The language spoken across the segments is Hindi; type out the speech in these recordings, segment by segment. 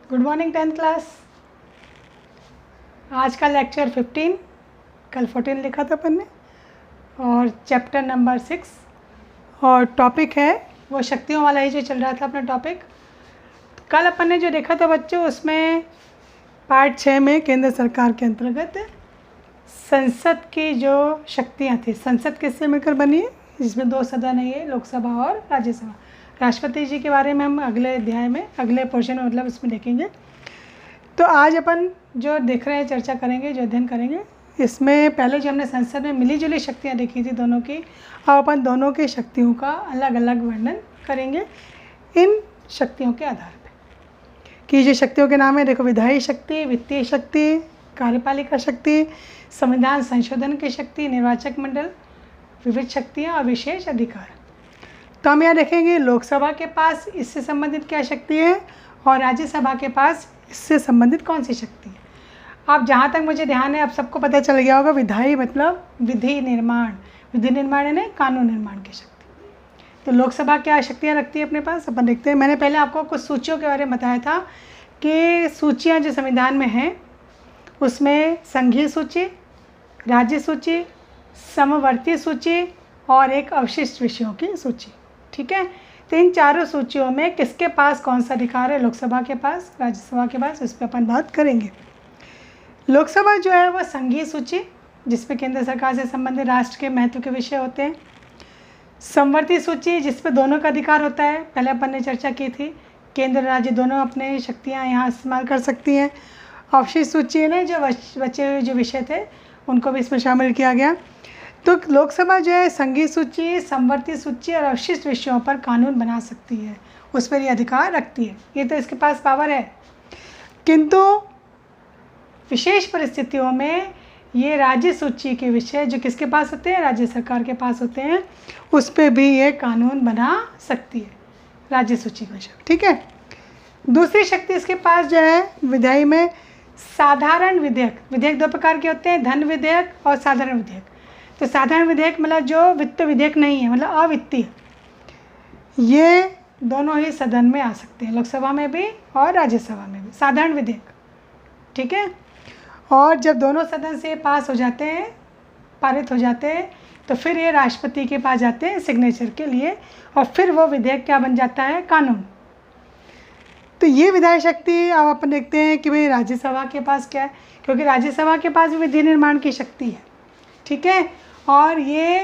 Good morning 10th class. आज का लेक्चर 15, कल 14 लिखा था अपन ने, और चैप्टर नंबर 6 और टॉपिक है वो शक्तियों वाला ही जो चल रहा था अपना टॉपिक। कल अपन ने जो देखा था बच्चों, उसमें पार्ट 6 में केंद्र सरकार के अंतर्गत संसद की जो शक्तियाँ थी, संसद किससे मिलकर बनी है, जिसमें 2 सदन है, ये लोकसभा और राज्यसभा। राष्ट्रपति जी के बारे में हम अगले अध्याय में, अगले पोर्शन में मतलब उसमें देखेंगे। तो आज अपन जो देख रहे हैं, चर्चा करेंगे, जो अध्ययन करेंगे, इसमें पहले जो हमने संसद में मिली जुली शक्तियाँ देखी थी दोनों की, अब अपन दोनों की शक्तियों का अलग अलग वर्णन करेंगे इन शक्तियों के आधार पर। कि जो शक्तियों के नाम है, देखो, विधायी शक्ति, वित्तीय शक्ति, कार्यपालिका शक्ति, संविधान संशोधन की शक्ति, निर्वाचक मंडल, विविध शक्तियाँ और विशेष अधिकार। तो हम यहाँ देखेंगे लोकसभा के पास इससे संबंधित क्या शक्ति है और राज्यसभा के पास इससे संबंधित कौन सी शक्ति है। अब जहाँ तक मुझे ध्यान है, अब सबको पता चल गया होगा, विधायी मतलब विधि निर्माण, विधि निर्माण यानी कानून निर्माण की शक्ति। तो लोकसभा क्या शक्तियाँ रखती है अपने पास, अपन देखते हैं। मैंने पहले आपको कुछ सूचियों के बारे में बताया था कि सूचियाँ जो संविधान में हैं उसमें संघीय सूची, राज्य सूची, समवर्ती सूची और एक अवशिष्ट विषयों की सूची। ठीक है, तो इन चारों सूचियों में किसके पास कौन सा अधिकार है, लोकसभा के पास, राज्यसभा के पास, उस पर अपन बात करेंगे। लोकसभा जो है वो संघीय सूची, जिसमें केंद्र सरकार से संबंधित राष्ट्र के महत्व के विषय होते हैं। समवर्ती सूची, जिस पे दोनों का अधिकार होता है, पहले अपन ने चर्चा की थी, केंद्र राज्य दोनों अपने शक्तियाँ यहाँ इस्तेमाल कर सकती हैं। अवशिष्ट सूची ने जो बचे हुए जो विषय थे उनको भी इसमें शामिल किया गया। तो लोकसभा जो है संघीय सूची, समवर्ती सूची और अवशिष्ट विषयों पर कानून बना सकती है, उस पर ये अधिकार रखती है, ये तो इसके पास पावर है। किंतु विशेष परिस्थितियों में ये राज्य सूची के विषय जो किसके पास होते हैं, राज्य सरकार के पास होते हैं, उस पर भी ये कानून बना सकती है, राज्य सूची के विषय। ठीक है, दूसरी शक्ति इसके पास जो है विधायी में साधारण विधेयक। विधेयक 2 प्रकार के होते हैं, धन विधेयक और साधारण विधेयक। तो साधारण विधेयक मतलब जो वित्त विधेयक नहीं है, मतलब अवित्तीय, ये दोनों ही सदन में आ सकते हैं, लोकसभा में भी और राज्यसभा में भी, साधारण विधेयक। ठीक है, और जब दोनों सदन से पास हो जाते हैं, पारित हो जाते हैं, तो फिर ये राष्ट्रपति के पास जाते हैं सिग्नेचर के लिए, और फिर वो विधेयक क्या बन जाता है, कानून। तो ये विधायी शक्ति अब अपन देखते हैं कि भाई राज्यसभा के पास क्या है, क्योंकि राज्यसभा के पास भी विधि निर्माण की शक्ति है। ठीक है, और ये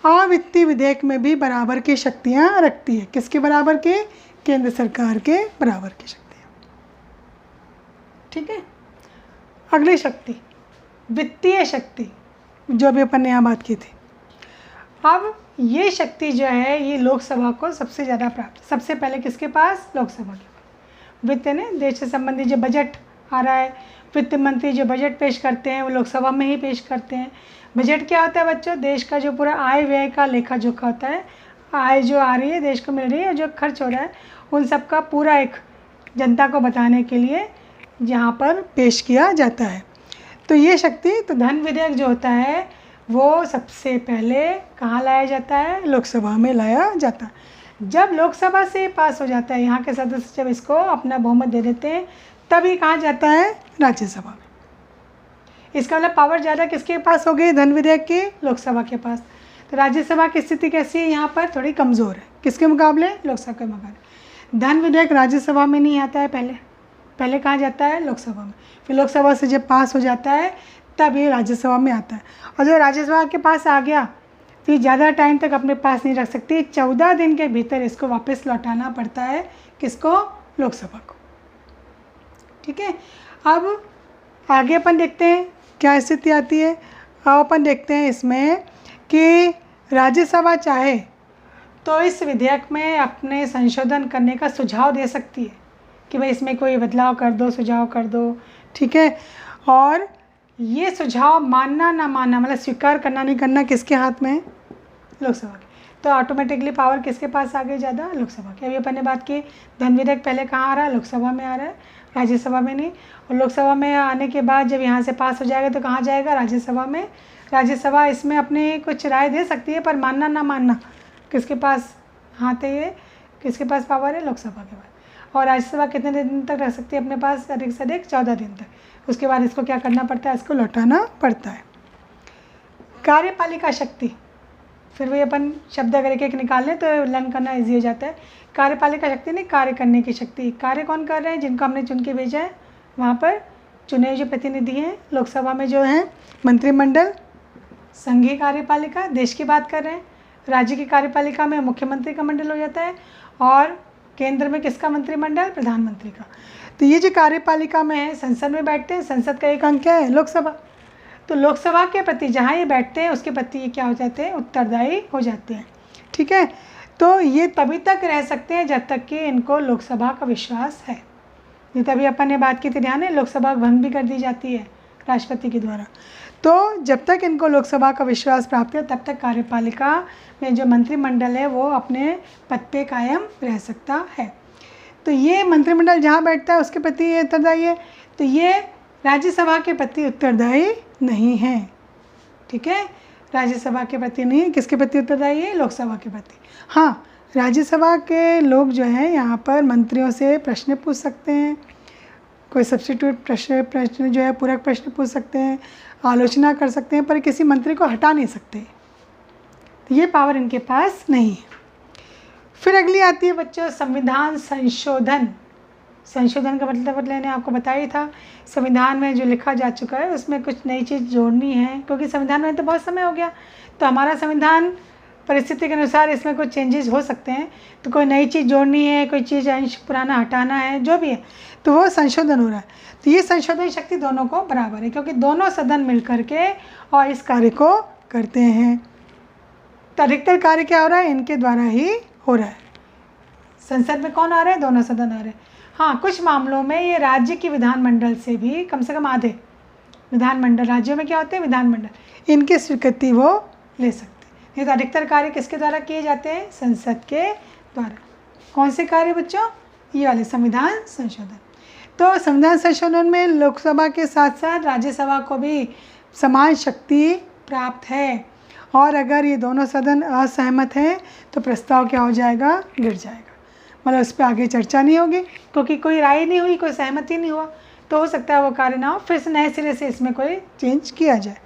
अवित्तीय विधेयक में भी बराबर की शक्तियाँ रखती है। किसके बराबर के, केंद्र सरकार के बराबर की शक्तियाँ। ठीक है, अगली शक्ति वित्तीय शक्ति, जो अभी अपन ने यहाँ बात की थी। अब ये शक्ति जो है ये लोकसभा को सबसे ज़्यादा प्राप्त, सबसे पहले किसके पास, लोकसभा के पास। वित्त ने देश से संबंधित जो बजट आ रहा है, वित्त मंत्री जो बजट पेश करते हैं वो लोकसभा में ही पेश करते हैं। बजट क्या होता है बच्चों, देश का जो पूरा आय व्यय का लेखा जोखा होता है, आय जो आ रही है देश को मिल रही है, जो खर्च हो रहा है, उन सब का पूरा एक जनता को बताने के लिए यहाँ पर पेश किया जाता है। तो ये शक्ति, तो धन विधेयक जो होता है वो सबसे पहले कहाँ लाया जाता है, लोकसभा में लाया जाता है। जब लोकसभा से पास हो जाता है, यहाँ के सदस्य जब इसको अपना बहुमत दे देते हैं, तभी कहाँ जाता है, राज्यसभा में। इसका मतलब पावर ज़्यादा किसके पास हो गई, धन विधेयक की, लोकसभा के पास। तो राज्यसभा की स्थिति कैसी है, यहाँ पर थोड़ी कमज़ोर है, किसके मुकाबले, लोकसभा के मुकाबले। धन विधेयक राज्यसभा में नहीं आता है, पहले कहाँ जाता है, लोकसभा में। फिर लोकसभा से जब पास हो जाता है तब ये राज्यसभा में आता है, और जब राज्यसभा के पास आ गया तो ज़्यादा टाइम तक अपने पास नहीं रख सकती, 14 दिन के भीतर इसको वापस लौटाना पड़ता है, किसको, लोकसभा को। ठीक है, अब आगे अपन देखते हैं क्या स्थिति आती है। अब अपन देखते हैं इसमें कि राज्यसभा चाहे तो इस विधेयक में अपने संशोधन करने का सुझाव दे सकती है कि भाई इसमें कोई बदलाव कर दो, सुझाव कर दो। ठीक है, और ये सुझाव मानना ना मानना, मतलब स्वीकार करना नहीं करना, किसके हाथ में है, लोकसभा के। तो ऑटोमेटिकली पावर किसके पास आ गई, ज़्यादा, लोकसभा की। अभी अपन ने बात की, धन विधेयक पहले कहाँ आ रहा है, लोकसभा में आ रहा है, राज्यसभा में नहीं। और लोकसभा में आने के बाद जब यहाँ से पास हो जाएगा तो कहाँ जाएगा, राज्यसभा में। राज्यसभा इसमें अपने कुछ राय दे सकती है, पर मानना ना मानना किसके पास हाथ है, ये किसके पास पावर है, लोकसभा के पास। और राज्यसभा कितने दिन तक रह सकती है अपने पास? अधिक से अधिक 14 दिन तक। उसके बाद इसको क्या करना पड़ता है? इसको लौटाना पड़ता है। कार्यपालिका शक्ति, फिर वही अपन शब्द अगर एक एक निकाल लें तो लर्न करना ईजी हो जाता है। कार्यपालिका शक्ति नहीं, कार्य करने की शक्ति। कार्य कौन कर रहे हैं? जिनको हमने चुन के भेजा है वहाँ पर चुने हुए जो प्रतिनिधि हैं लोकसभा में जो हैं मंत्रिमंडल। संघीय कार्यपालिका, देश की बात कर रहे हैं। राज्य की कार्यपालिका में मुख्यमंत्री का मंडल हो जाता है और केंद्र में किसका मंत्रिमंडल? प्रधानमंत्री का। तो ये जो कार्यपालिका में है संसद में बैठते हैं। संसद का एक अंग क्या है? लोकसभा। तो लोकसभा के प्रति जहाँ ये बैठते हैं उसके प्रति ये क्या हो जाते हैं? उत्तरदायी हो जाते हैं। ठीक है, तो ये तभी तक रह सकते हैं जब तक कि इनको लोकसभा का विश्वास है। ये तभी अपन ने बात की थी, ध्यान है, लोकसभा भंग भी कर दी जाती है राष्ट्रपति के द्वारा। तो जब तक इनको लोकसभा का विश्वास प्राप्त है तब तक कार्यपालिका में जो मंत्रिमंडल है वो अपने पद पे कायम रह सकता है। तो ये मंत्रिमंडल जहाँ बैठता है उसके प्रति ये उत्तरदायी है। तो ये राज्यसभा के प्रति उत्तरदायी नहीं है। ठीक है, राज्यसभा के प्रति नहीं, किसके प्रति उत्तरदायी है? लोकसभा के प्रति। हाँ, राज्यसभा के लोग जो हैं यहाँ पर मंत्रियों से प्रश्न पूछ सकते हैं, कोई सब्स्टिट्यूट प्रश्न जो है पूरक प्रश्न पूछ सकते हैं, आलोचना कर सकते हैं, पर किसी मंत्री को हटा नहीं सकते। तो ये पावर इनके पास नहीं है। फिर अगली आती है बच्चों संविधान संशोधन। संशोधन का मतलब मैंने आपको बताया ही था, संविधान में जो लिखा जा चुका है उसमें कुछ नई चीज़ जोड़नी है, क्योंकि संविधान में तो बहुत समय हो गया। तो हमारा संविधान परिस्थिति के अनुसार इसमें कुछ चेंजेस हो सकते हैं। तो कोई नई चीज़ जोड़नी है, कोई चीज़ अंश पुराना हटाना है, जो भी है, तो वो संशोधन हो रहा है। तो ये संशोधन शक्ति दोनों को बराबर है, क्योंकि दोनों सदन मिल करके और इस कार्य को करते हैं। तो अधिकतर कार्य क्या हो रहा है? इनके द्वारा ही हो रहा है। संसद में कौन आ रहा है? दोनों सदन आ रहे हैं। हाँ, कुछ मामलों में ये राज्य की विधानमंडल से भी कम से कम आधे विधानमंडल, राज्यों में क्या होते हैं? विधानमंडल, इनकी स्वीकृति वो ले सकते हैं। नहीं तो अधिकतर कार्य किसके द्वारा किए जाते हैं? संसद के द्वारा। कौन से कार्य बच्चों? ये वाले संविधान संशोधन। तो संविधान संशोधन में लोकसभा के साथ साथ राज्यसभा को भी समान शक्ति प्राप्त है, और अगर ये दोनों सदन असहमत हैं तो प्रस्ताव क्या हो जाएगा? गिर जाएगा। मतलब उस पर आगे चर्चा नहीं होगी, क्योंकि कोई राय नहीं हुई, कोई सहमति नहीं हुआ, तो हो सकता है वो कार्य ना हो, फिर से नए सिरे से इसमें कोई चेंज किया जाए।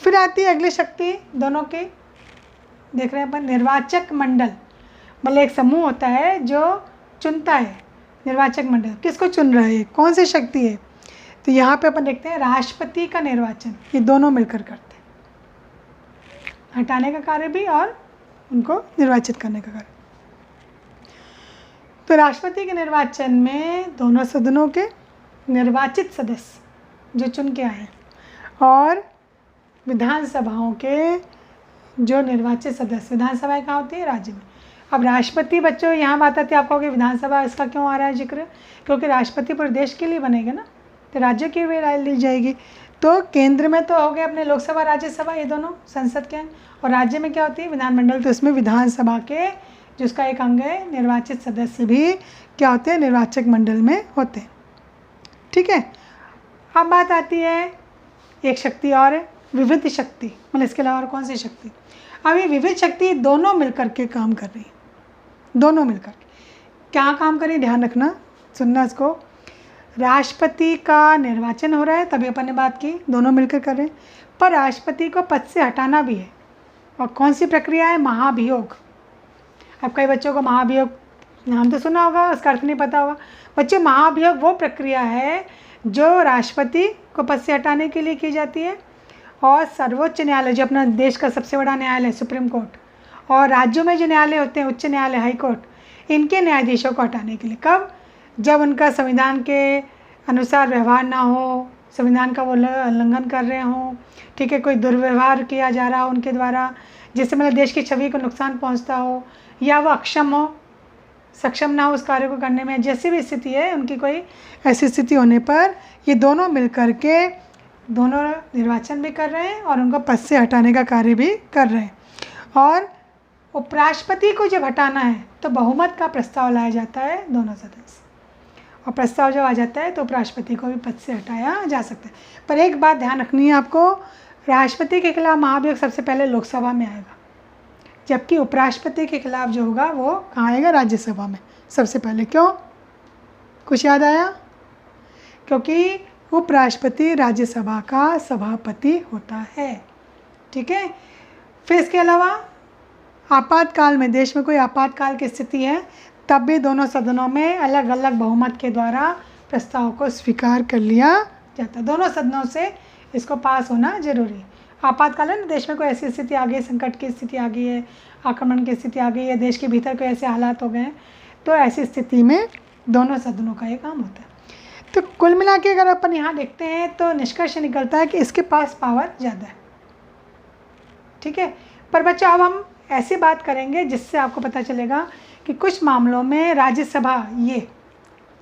फिर आती है अगली शक्ति दोनों के, देख रहे हैं अपन, निर्वाचक मंडल। मतलब एक समूह होता है जो चुनता है। निर्वाचक मंडल किसको चुन रहा है? कौन सी शक्ति है? तो यहाँ पे अपन देखते हैं राष्ट्रपति का निर्वाचन, ये दोनों मिलकर करते हैं, हटाने का कार्य भी और उनको निर्वाचित करने का कार्य। तो राष्ट्रपति के निर्वाचन में दोनों सदनों के निर्वाचित सदस्य जो चुन के आए और विधानसभाओं के जो निर्वाचित सदस्य, विधानसभाएं कहाँ होती है? राज्य में। अब राष्ट्रपति बच्चों यहाँ बात आती है, आप कहोगे विधानसभा इसका क्यों आ रहा है जिक्र? क्योंकि राष्ट्रपति पूरे देश के लिए बनेगा ना, तो राज्य की भी राय ली जाएगी। तो केंद्र में तो हो गए अपने लोकसभा राज्यसभा, ये दोनों संसद के, और राज्य में क्या होती है? विधानमंडल। तो इसमें विधानसभा के जिसका एक अंग है निर्वाचित सदस्य भी क्या होते हैं? निर्वाचक मंडल में होते हैं। ठीक है, अब बात आती है एक शक्ति और विविध शक्ति, मतलब इसके अलावा और कौन सी शक्ति? अब ये विविध शक्ति दोनों मिलकर के काम कर रही है। दोनों मिलकर क्या काम करें? ध्यान रखना, सुनना इसको। राष्ट्रपति का निर्वाचन हो रहा है, तभी अपन ने बात की, दोनों मिलकर कर रहे हैं, पर राष्ट्रपति को पद से हटाना भी है। और कौन सी प्रक्रिया है? महाभियोग। अब कई बच्चों को महाभियोग नाम तो सुना होगा, उसका अर्थ नहीं पता होगा। बच्चों, महाभियोग वो प्रक्रिया है जो राष्ट्रपति को पद से हटाने के लिए की जाती है, और सर्वोच्च न्यायालय जो अपना देश का सबसे बड़ा न्यायालय सुप्रीम कोर्ट, और राज्यों में जो न्यायालय होते हैं उच्च न्यायालय, हाई कोर्ट, इनके न्यायाधीशों को हटाने के लिए। कब? जब उनका संविधान के अनुसार व्यवहार ना हो, संविधान का वो उल्लंघन कर रहे हों, ठीक है, कोई दुर्व्यवहार किया जा रहा हो उनके द्वारा, जिससे मतलब देश की छवि को नुकसान पहुंचता हो, या वो अक्षम हो, सक्षम ना हो उस कार्य को करने में, जैसी भी स्थिति है उनकी, कोई ऐसी स्थिति होने पर ये दोनों मिलकर के दोनों निर्वाचन भी कर रहे हैं और उनको पद से हटाने का कार्य भी कर रहे हैं। और उपराष्ट्रपति को जब हटाना है तो बहुमत का प्रस्ताव लाया जाता है दोनों सदन से, और प्रस्ताव जब आ जाता है तो उपराष्ट्रपति को भी पद से हटाया जा सकता है। पर एक बात ध्यान रखनी है आपको, राष्ट्रपति के खिलाफ महाभियोग सबसे पहले लोकसभा में आएगा, जबकि उपराष्ट्रपति के खिलाफ जो होगा वो कहाँ आएगा? राज्यसभा में। सबसे पहले। क्यों? कुछ याद आया? क्योंकि उपराष्ट्रपति राज्यसभा का सभापति होता है। ठीक है। फिर इसके अलावा आपातकाल में, देश में कोई आपातकाल की स्थिति है, तब भी दोनों सदनों में अलग अलग बहुमत के द्वारा प्रस्ताव को स्वीकार कर लिया जाता है। दोनों सदनों से इसको पास होना जरूरी है। आपातकाल है ना, देश में कोई ऐसी स्थिति आ गई, संकट की स्थिति आ गई है, आक्रमण की स्थिति आ गई है, देश के भीतर कोई ऐसे हालात हो गए हैं, तो ऐसी स्थिति में दोनों सदनों का ये काम होता है। तो कुल मिला के अगर अपन यहाँ देखते हैं तो निष्कर्ष निकलता है कि इसके पास पावर ज़्यादा है। ठीक है। पर बच्चों अब हम ऐसी बात करेंगे जिससे आपको पता चलेगा कि कुछ मामलों में राज्यसभा ये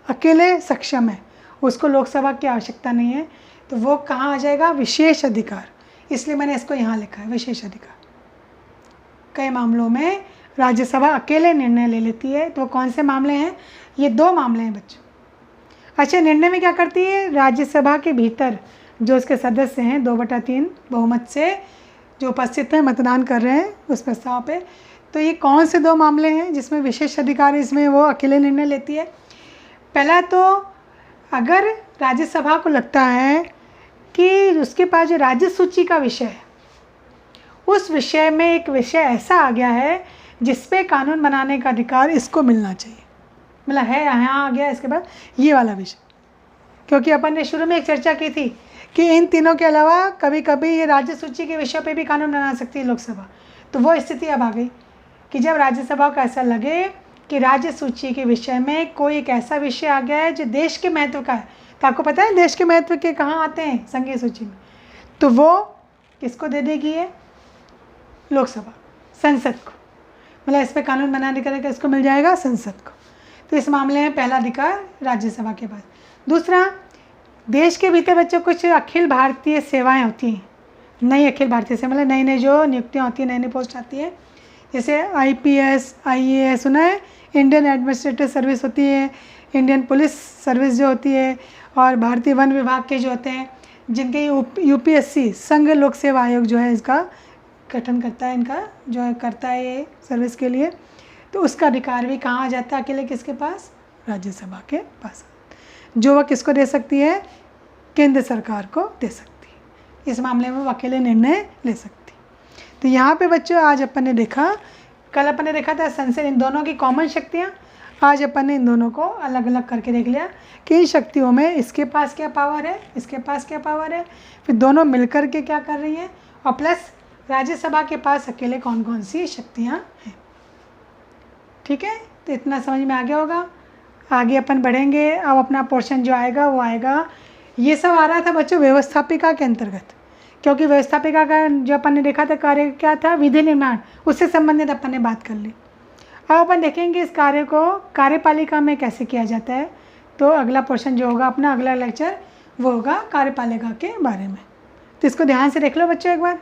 अकेले सक्षम है, उसको लोकसभा की आवश्यकता नहीं है, तो वो कहाँ आ जाएगा? विशेष अधिकार। इसलिए मैंने इसको यहाँ लिखा है, विशेष अधिकार। कई मामलों में राज्यसभा अकेले निर्णय ले लेती है। तो कौन से मामले हैं? ये 2 मामले हैं बच्चों। अच्छा, निर्णय में क्या करती है? राज्यसभा के भीतर जो उसके सदस्य हैं 2/3 बहुमत से जो उपस्थित हैं, मतदान कर रहे हैं उस प्रस्ताव पे, तो ये कौन से 2 मामले हैं जिसमें विशेष अधिकार इसमें वो अकेले निर्णय लेती है? पहला तो अगर राज्यसभा को लगता है कि उसके पास जो राज्य सूची का विषय है, उस विषय में एक विषय ऐसा आ गया है जिस पे कानून बनाने का अधिकार इसको मिलना चाहिए, मतलब है यहाँ आ गया इसके बाद ये वाला विषय। क्योंकि अपन ने शुरू में एक चर्चा की थी कि इन तीनों के अलावा कभी कभी ये राज्य सूची के विषय पे भी कानून बना सकती है लोकसभा। तो वो स्थिति अब आ गई कि जब राज्यसभा को ऐसा लगे कि राज्य सूची के विषय में कोई एक ऐसा विषय आ गया है जो देश के महत्व का है, तो आपको पता है देश के महत्व के कहाँ आते हैं संघीय सूची में, तो वो किसको दे देगी? है लोकसभा, संसद को। मतलब इस पर कानून बनाने का इसको मिल जाएगा संसद को। तो इस मामले में पहला अधिकार राज्यसभा के पास। दूसरा, देश के भीतर बच्चों कुछ अखिल भारतीय सेवाएं होती हैं, नई अखिल भारतीय सेवा, मतलब नई नई जो नियुक्तियाँ होती हैं, नई नई पोस्ट आती है, जैसे IPS IAS सुना है, इंडियन एडमिनिस्ट्रेटिव सर्विस होती है, इंडियन पुलिस सर्विस जो होती है, और भारतीय वन विभाग के जो होते हैं, जिनके UPSC संघ लोक सेवा आयोग जो है इसका गठन करता है, इनका जो है करता है ये सर्विस के लिए, तो उसका अधिकार भी कहाँ आ जाता है? अकेले किसके पास? राज्यसभा के पास। जो वह किसको दे सकती है? केंद्र सरकार को दे सकती है। इस मामले में वो अकेले निर्णय ले सकती है। तो यहाँ पे बच्चों आज अपन ने देखा, कल अपन ने देखा था संसद, इन दोनों की कॉमन शक्तियाँ। आज अपन ने इन दोनों को अलग अलग करके देख लिया कि इन शक्तियों में इसके पास क्या पावर है, इसके पास क्या पावर है, फिर दोनों मिलकर के क्या कर रही हैं, और प्लस राज्यसभा के पास अकेले कौन कौन सी शक्तियाँ हैं। ठीक है। तो इतना समझ में आ गया होगा। आगे अपन बढ़ेंगे। अब अपना पोर्शन जो आएगा वो आएगा, ये सब आ रहा था बच्चों व्यवस्थापिका के अंतर्गत, क्योंकि व्यवस्थापिका का जो अपन ने देखा था कार्य क्या था? विधि निर्माण, उससे संबंधित अपन ने बात कर ली। अब अपन देखेंगे इस कार्य को कार्यपालिका में कैसे किया जाता है। तो अगला पोर्शन जो होगा अपना, अगला लेक्चर वो होगा कार्यपालिका के बारे में। तो इसको ध्यान से देख लो बच्चों एक बार।